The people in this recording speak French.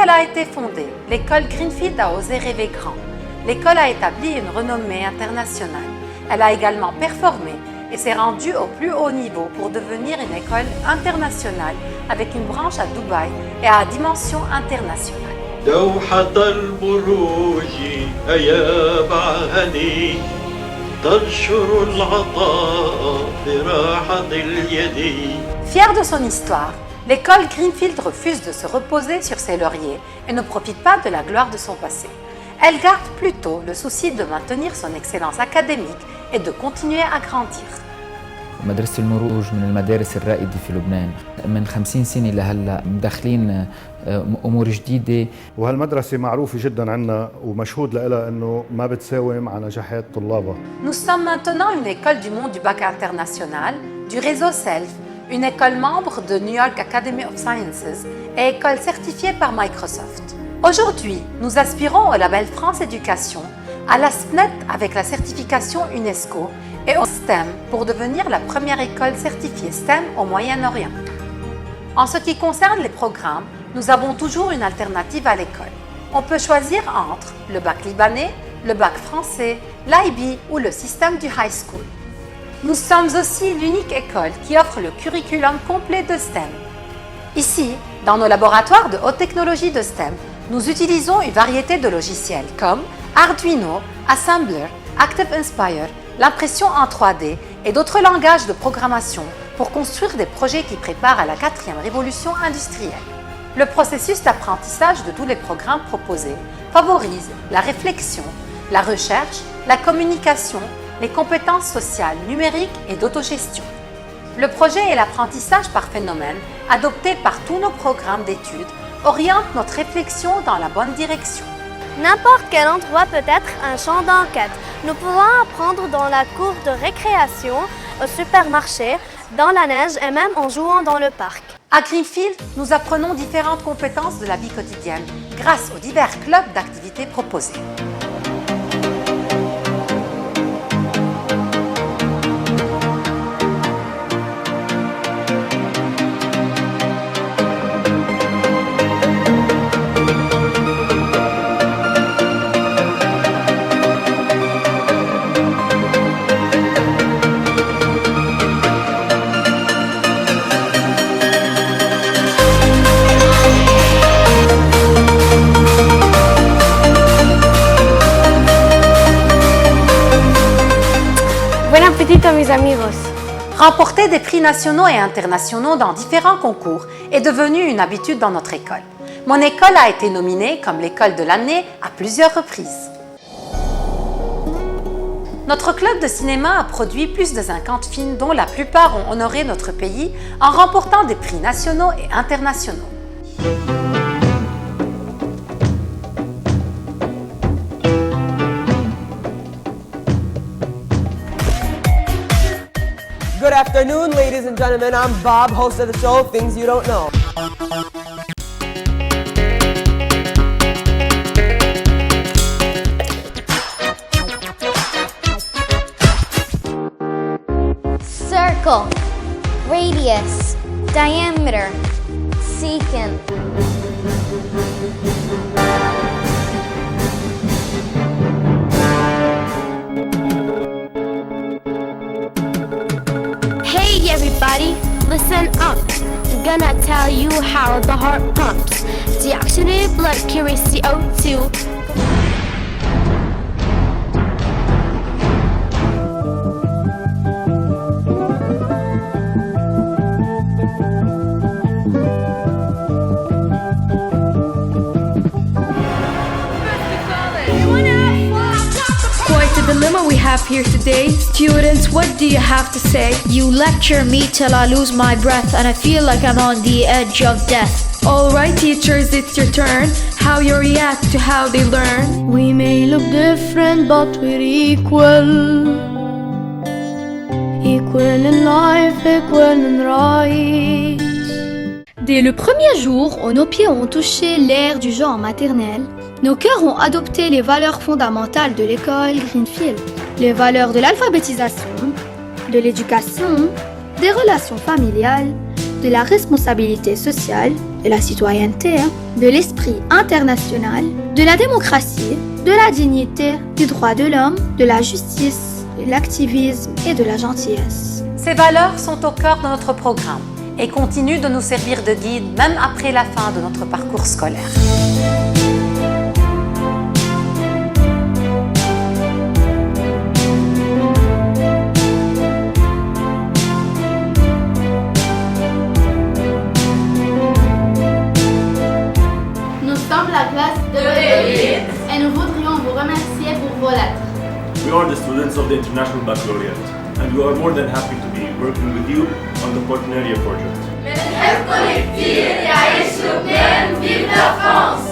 l'école a été fondée, l'école Greenfield a osé rêver grand. L'école a établi une renommée internationale. Elle a également performé et s'est rendue au plus haut niveau pour devenir une école internationale avec une branche à Dubaï et à dimension internationale. دوحة البروج أيا بعهدي تنشر العطاء براحة اليد. Fière de son histoire, l'école Greenfield refuse de se reposer sur ses lauriers et ne profite pas de la gloire de son passé. Elle garde plutôt le souci de maintenir son excellence académique et de continuer à grandir. مدرسة المروج من المدارس الرائدة في لبنان من 50 سنة لهلا مدخلين أمور جديدة. وهالمدرسة معروفة جدا عنا ومشهود لها أنه ما بتساوم على نجاحات طلابها. Nous sommes maintenant une école du monde du bac international, du réseau SELF, une école membre de New York Academy of Sciences et école certifiée par Microsoft. Aujourd'hui, nous aspirons au label France Éducation, à la SNET avec la certification UNESCO et au STEM pour devenir la première école certifiée STEM au Moyen-Orient. En ce qui concerne les programmes, nous avons toujours une alternative à l'école. On peut choisir entre le bac libanais, le bac français, l'IB ou le système du high school. Nous sommes aussi l'unique école qui offre le curriculum complet de STEM. Ici, dans nos laboratoires de haute technologie de STEM, nous utilisons une variété de logiciels comme Arduino, Assembler, ActiveInspire, l'impression en 3D et d'autres langages de programmation pour construire des projets qui préparent à la 4e révolution industrielle. Le processus d'apprentissage de tous les programmes proposés favorise la réflexion, la recherche, la communication, les compétences sociales, numériques et d'autogestion. Le projet et l'apprentissage par phénomène, adopté par tous nos programmes d'études, orientent notre réflexion dans la bonne direction. N'importe quel endroit peut être un champ d'enquête. Nous pouvons apprendre dans la cour de récréation, au supermarché, dans la neige et même en jouant dans le parc. À Greenfield, nous apprenons différentes compétences de la vie quotidienne grâce aux divers clubs d'activités proposés. Buen apetito, mis amigos! Remporter des prix nationaux et internationaux dans différents concours est devenu une habitude dans notre école. Mon école a été nominée comme l'école de l'année à plusieurs reprises. Notre club de cinéma a produit plus de 50 films dont la plupart ont honoré notre pays en remportant des prix nationaux et internationaux. Good afternoon, ladies and gentlemen. I'm Bob, host of the show Things You Don't Know. Circle, radius, diameter, secant. Hey everybody, listen up. I'm gonna tell you how the heart pumps. Deoxygenated blood carries CO2. Quite a dilemma we have here today. Students, what do you have to say? You lecture me till I lose my breath and I feel like I'm on the edge of death. Alright teachers, it's your turn. How you react to how they learn. We may look different but we're equal. Equal in life, equal in rights. Dès le premier jour où nos pieds ont touché l'ère du genre maternel, nos cœurs ont adopté les valeurs fondamentales de l'école Greenfield. Les valeurs de l'alphabétisation, de l'éducation, des relations familiales, de la responsabilité sociale de la citoyenneté, de l'esprit international, de la démocratie, de la dignité, des droits de l'homme, de la justice, de l'activisme et de la gentillesse. Ces valeurs sont au cœur de notre programme et continuent de nous servir de guide même après la fin de notre parcours scolaire. Nous sommes la classe de l'élite et nous voudrions vous remercier pour vos lettres. We are the students of the International Baccalaureate and we are more than happy to be working with you on the Partenariat project. من حب كتير يعيش لبنان، vive la France!